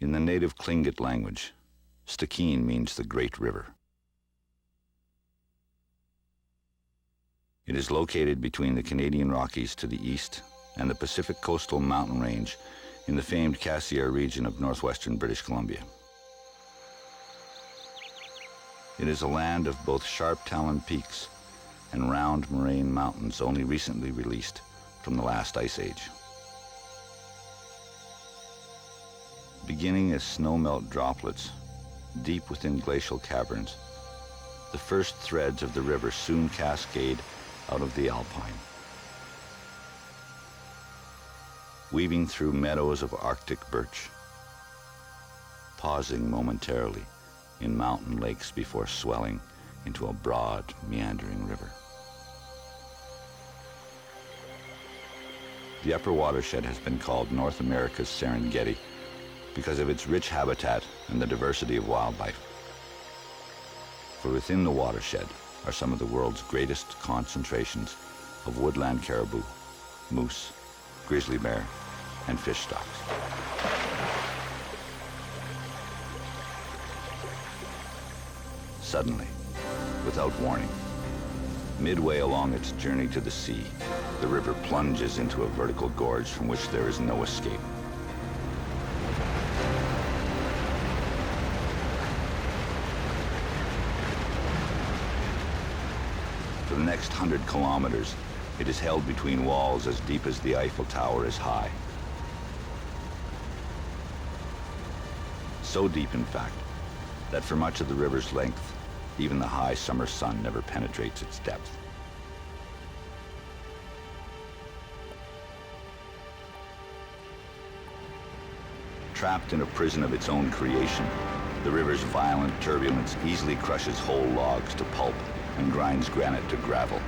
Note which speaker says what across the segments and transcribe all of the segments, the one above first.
Speaker 1: In the native Tlingit language, Stikine means the Great River. It is located between the Canadian Rockies to the east and the Pacific Coastal Mountain Range in the famed Cassiar region of northwestern British Columbia. It is a land of both sharp-taloned peaks and round moraine mountains only recently released from the last ice age. Beginning as snowmelt droplets deep within glacial caverns, the first threads of the river soon cascade out of the alpine, weaving through meadows of Arctic birch, pausing momentarily in mountain lakes before swelling into a broad, meandering river. The upper watershed has been called North America's Serengeti because of its rich habitat and the diversity of wildlife. For within the watershed are some of the world's greatest concentrations of woodland caribou, moose, grizzly bear, and fish stocks. Suddenly, without warning, midway along its journey to the sea, the river plunges into a vertical gorge from which there is no escape. For the next 100 kilometers, it is held between walls as deep as the Eiffel Tower is high. So deep, in fact, that for much of the river's length, even the high summer sun never penetrates its depth. Trapped in a prison of its own creation, the river's violent turbulence easily crushes whole logs to pulp and grinds granite to gravel.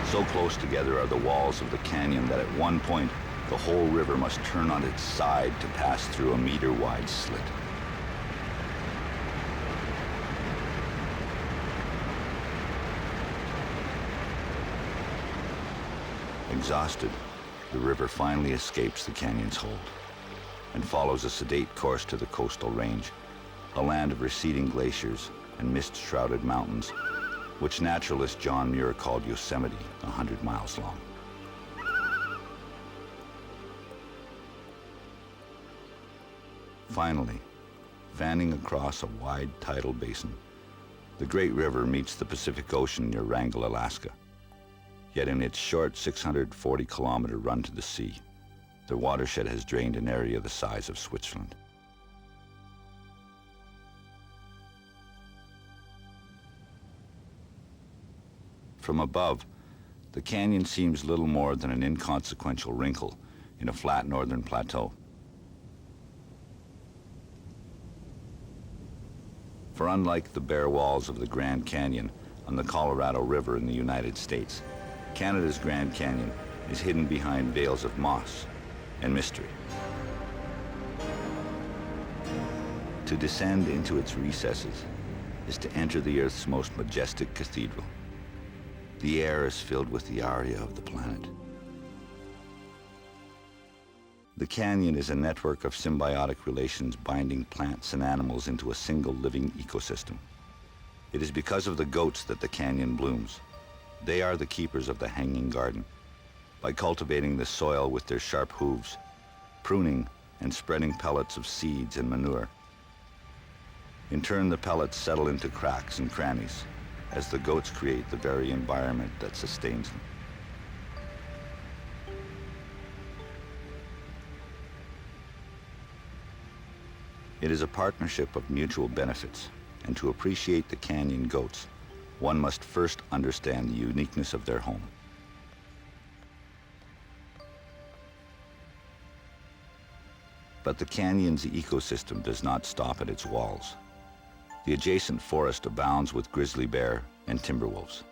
Speaker 1: So close together are the walls of the canyon that at one point, the whole river must turn on its side to pass through a meter-wide slit. Exhausted, the river finally escapes the canyon's hold and follows a sedate course to the coastal range, a land of receding glaciers and mist-shrouded mountains, which naturalist John Muir called Yosemite, 100 miles long. Finally, fanning across a wide tidal basin, the Great River meets the Pacific Ocean near Wrangell, Alaska. Yet in its short 640-kilometer run to the sea, the watershed has drained an area the size of Switzerland. From above, the canyon seems little more than an inconsequential wrinkle in a flat northern plateau. For unlike the bare walls of the Grand Canyon on the Colorado River in the United States, Canada's Grand Canyon is hidden behind veils of moss and mystery. To descend into its recesses is to enter the Earth's most majestic cathedral. The air is filled with the aria of the planet. The canyon is a network of symbiotic relations binding plants and animals into a single living ecosystem. It is because of the goats that the canyon blooms. They are the keepers of the hanging garden. By cultivating the soil with their sharp hooves, pruning and spreading pellets of seeds and manure. In turn, the pellets settle into cracks and crannies as the goats create the very environment that sustains them. It is a partnership of mutual benefits, and to appreciate the canyon goats, one must first understand the uniqueness of their home. But the canyon's ecosystem does not stop at its walls. The adjacent forest abounds with grizzly bear and timber wolves.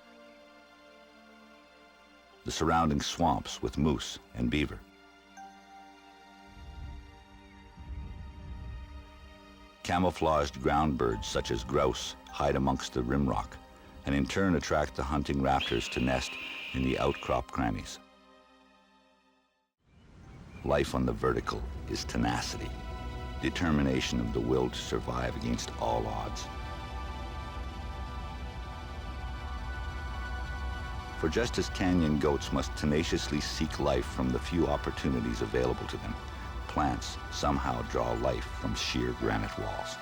Speaker 1: The surrounding swamps with moose and beaver. Camouflaged ground birds such as grouse hide amongst the rimrock, and in turn attract the hunting raptors to nest in the outcrop crannies. Life on the vertical is tenacity, determination of the will to survive against all odds. For just as canyon goats must tenaciously seek life from the few opportunities available to them, plants somehow draw life from sheer granite walls.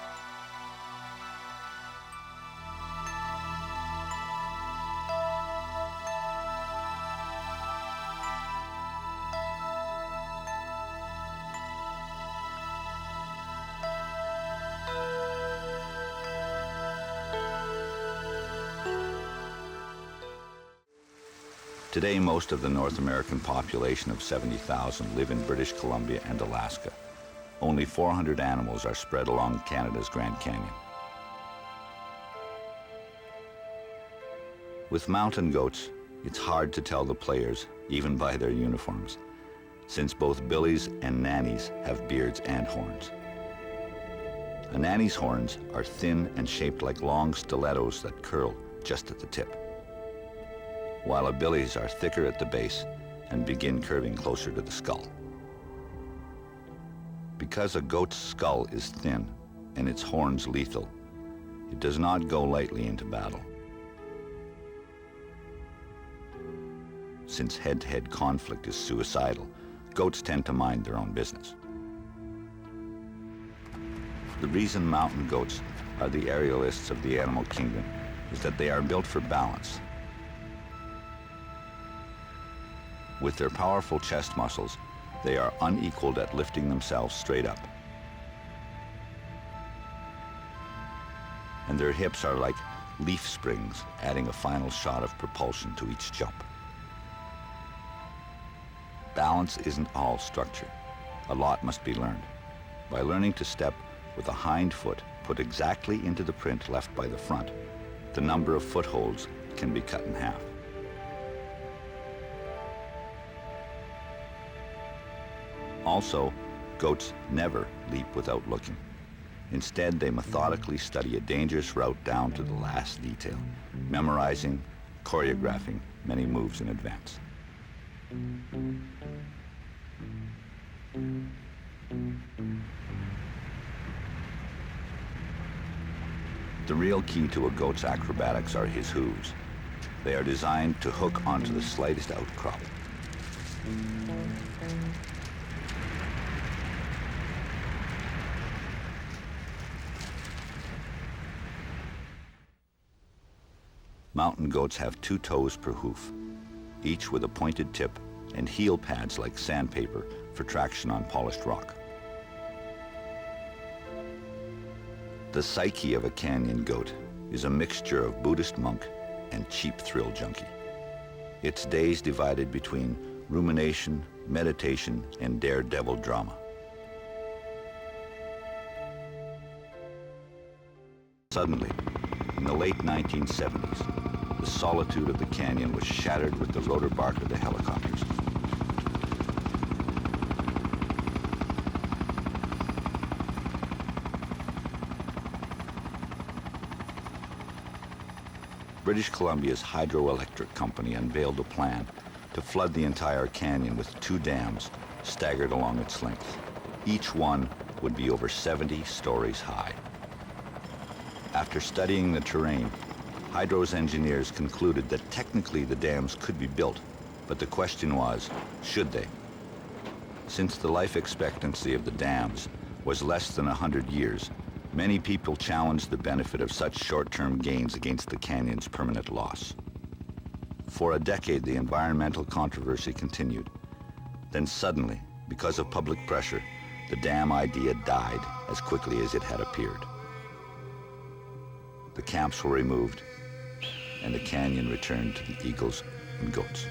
Speaker 1: Today, most of the North American population of 70,000 live in British Columbia and Alaska. Only 400 animals are spread along Canada's Grand Canyon. With mountain goats, it's hard to tell the players, even by their uniforms, since both billies and nannies have beards and horns. A nanny's horns are thin and shaped like long stilettos that curl just at the tip, while a billy's are thicker at the base and begin curving closer to the skull. Because a goat's skull is thin and its horns lethal, it does not go lightly into battle. Since head-to-head conflict is suicidal, goats tend to mind their own business. The reason mountain goats are the aerialists of the animal kingdom is that they are built for balance. With their powerful chest muscles, they are unequaled at lifting themselves straight up. And their hips are like leaf springs, adding a final shot of propulsion to each jump. Balance isn't all structure. A lot must be learned. By learning to step with a hind foot put exactly into the print left by the front, the number of footholds can be cut in half. Also, goats never leap without looking. Instead, they methodically study a dangerous route down to the last detail, memorizing, choreographing many moves in advance. The real key to a goat's acrobatics are his hooves. They are designed to hook onto the slightest outcrop. Mountain goats have 2 toes per hoof, each with a pointed tip and heel pads like sandpaper for traction on polished rock. The psyche of a canyon goat is a mixture of Buddhist monk and cheap thrill junkie. Its days divided between rumination, meditation, and daredevil drama. Suddenly, in the late 1970s, the solitude of the canyon was shattered with the rotor bark of the helicopters. British Columbia's hydroelectric company unveiled a plan to flood the entire canyon with 2 dams staggered along its length. Each one would be over 70 stories high. After studying the terrain, Hydro's engineers concluded that technically the dams could be built, but the question was, should they? Since the life expectancy of the dams was less than 100 years, many people challenged the benefit of such short-term gains against the canyon's permanent loss. For a decade, the environmental controversy continued. Then suddenly, because of public pressure, the dam idea died as quickly as it had appeared. The camps were removed, and the canyon returned to the eagles and goats.